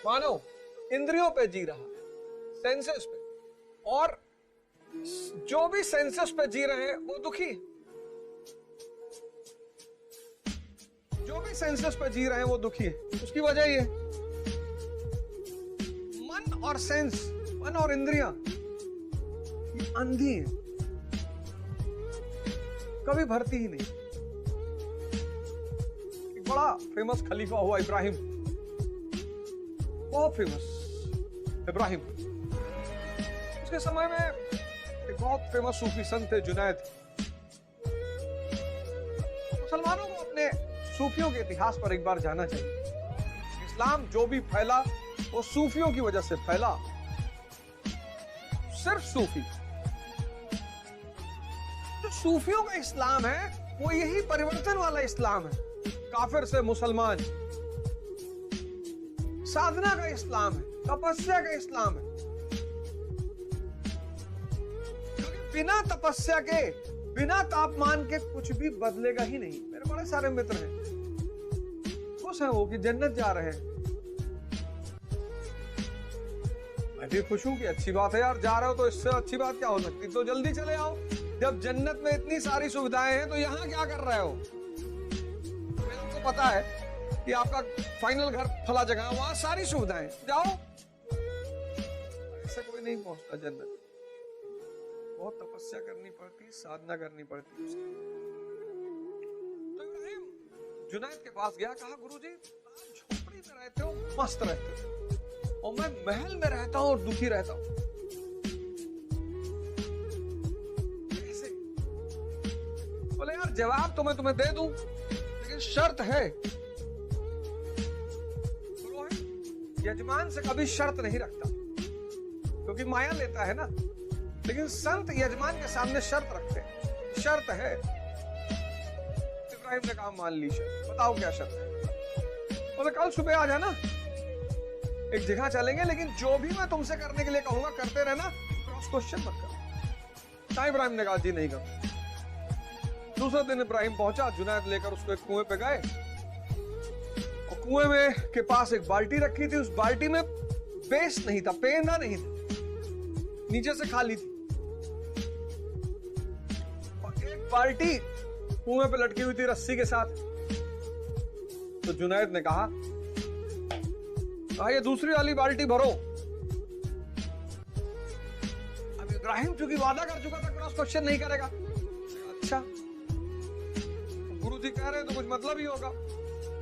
मानव इंद्रियों पे जी रहा है, सेंसेस पे, और जो भी सेंसेस पे जी रहे हैं वो दुखी है। जो भी सेंसेस पे जी रहे हैं वो दुखी है। उसकी वजह ये मन और सेंस, मन और इंद्रियां ये अंधी है, कभी भरती ही नहीं। एक बड़ा फेमस खलीफा हुआ इब्राहिम, बहुत फेमस इब्राहिम। उसके समय में एक बहुत फेमस सूफी संत थे जुनैद। मुसलमानों को अपने सूफियों के इतिहास पर एक बार जाना चाहिए। इस्लाम जो भी फैला वो सूफियों की वजह से फैला, सिर्फ सूफी। जो सूफियों का इस्लाम है वो यही परिवर्तन वाला इस्लाम है। काफिर से मुसलमान, साधना का इस्लाम है, तपस्या का इस्लाम है। क्योंकि बिना तपस्या के, बिना तापमान के कुछ भी बदलेगा ही नहीं। मेरे बड़े सारे मित्र हैं, खुश हैं वो कि जन्नत जा रहे हैं। मैं भी खुश हूं कि अच्छी बात है यार, जा रहे हो तो इससे अच्छी बात क्या हो सकती। तो जल्दी चले आओ, जब जन्नत में इतनी सारी सुविधाएं हैं तो यहां क्या कर रहे हो। मेरे को पता है कि आपका फाइनल घर फला जगह, वहां सारी सुविधाएं, जाओ। ऐसे कोई नहीं पहुंचता जन्नत, बहुत तपस्या करनी पड़ती, साधना करनी पड़ती। तो इब्राहिम जुनैद के पास गया, कहा गुरुजी आप झोपड़ी में रहते हो, मस्त रहते हो, और मैं महल में रहता हूं और दुखी रहता हूं, कैसे। बोले यार जवाब तो मैं तुम्हें दे दूं, लेकिन शर्त है। यजमान से कभी शर्त नहीं रखता, क्योंकि माया लेता है ना, लेकिन संत यजमान के सामने शर्त रखते हैं। शर्त है। इब्राहिम ने कहा मान ली शर्त, बताओ क्या शर्त है। बोले कल सुबह आ जाना, एक जगह चलेंगे, लेकिन जो भी मैं तुमसे करने के लिए कहूंगा करते रहना, क्रॉस क्वेश्चन मत करो। इब्राहिम ने कहा जी नहीं करो। दूसरे दिन इब्राहिम पहुंचा, जुनैद लेकर उसको एक कुएं पे गए, और कुएं में के पास एक बाल्टी रखी थी। उस बाल्टी में बेस नहीं था, पेंदा नहीं था, नीचे से खाली थी, और एक बाल्टी कुएं पे लटकी हुई थी रस्सी के साथ। तो जुनैद ने कहा ये दूसरी वाली बाल्टी भरो। अब इब्राहिम चूंकि वादा कर चुका था, क्रॉस क्वेश्चन नहीं करेगा। अच्छा गुरुजी कह रहे हैं तो कुछ मतलब ही होगा।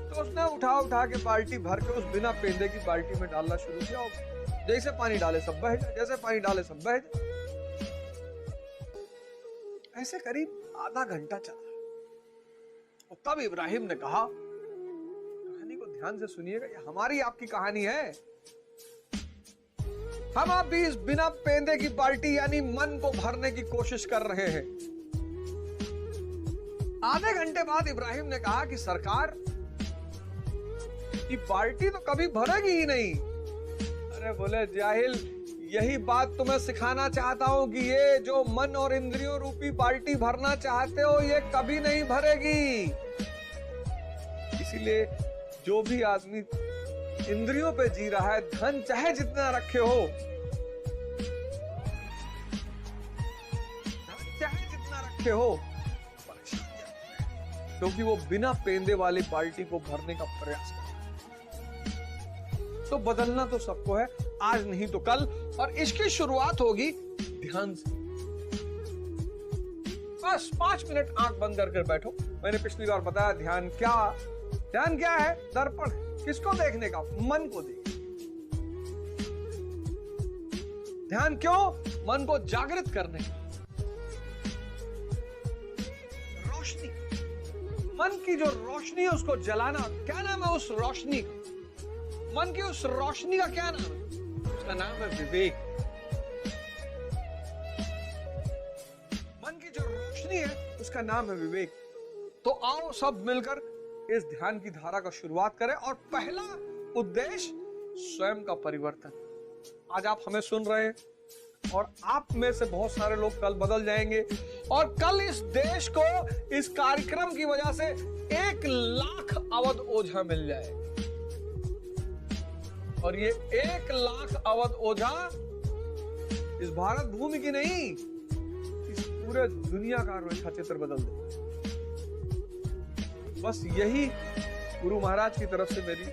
तो उसने उठा के बाल्टी भर के उस बिना पेंदे की बाल्टी में डालना शुरू किया, और जैसे पानी डाले सब बह जाए, जैसे पानी डाले सब बह जाए। ऐसे करीब आधा घंटा चला, और तब इब्राहिम ने कहा, कहानी को ध्यान से सुनिएगा, ये हमारी आपकी कहानी है। हम आप भी इस बिना पेंदे की बाल्टी यानी मन को भरने की कोशिश कर रहे हैं। आधे घंटे बाद इब्राहिम ने कहा कि सरकार ये बाल्टी तो कभी भरेगी ही नहीं। अरे बोले जाहिल, यही बात तुम्हें सिखाना चाहता हूं कि ये जो मन और इंद्रियों रूपी बाल्टी भरना चाहते हो ये कभी नहीं भरेगी। इसीलिए जो भी आदमी इंद्रियों पे जी रहा है, धन चाहे जितना रखे हो, धन चाहे जितना रखे हो, क्योंकि वो बिना पेंदे वाली बाल्टी को भरने का प्रयास कर रहा है। तो बदलना तो सबको है, आज नहीं तो कल, और इसकी शुरुआत होगी ध्यान से। बस 5 मिनट आंख बंद करके बैठो। मैंने पिछली बार बताया ध्यान क्या है? दर्पण। किसको देखने का? मन को देख। ध्यान क्यों? मन को जागृत करने का। रोशनी, मन की जो रोशनी है उसको जलाना। क्या नाम है उस रोशनी का? मन की उस रोशनी का क्या नाम है? उसका नाम है विवेक। मन की जो रोशनी है उसका नाम है विवेक। तो आओ सब मिलकर इस ध्यान की धारा का शुरुआत करें, और पहला उद्देश्य स्वयं का परिवर्तन। आज आप हमें सुन रहे हैं, और आप में से बहुत सारे लोग कल बदल जाएंगे, और कल इस देश को इस कार्यक्रम की वजह से 1 लाख अवध ओझा मिल जाएगा। और ये 1,00,000 अवध ओझा इस भारत भूमि की नहीं, इस पूरे दुनिया का रेखा चित्र बदल दे। बस यही गुरु महाराज की तरफ से मेरी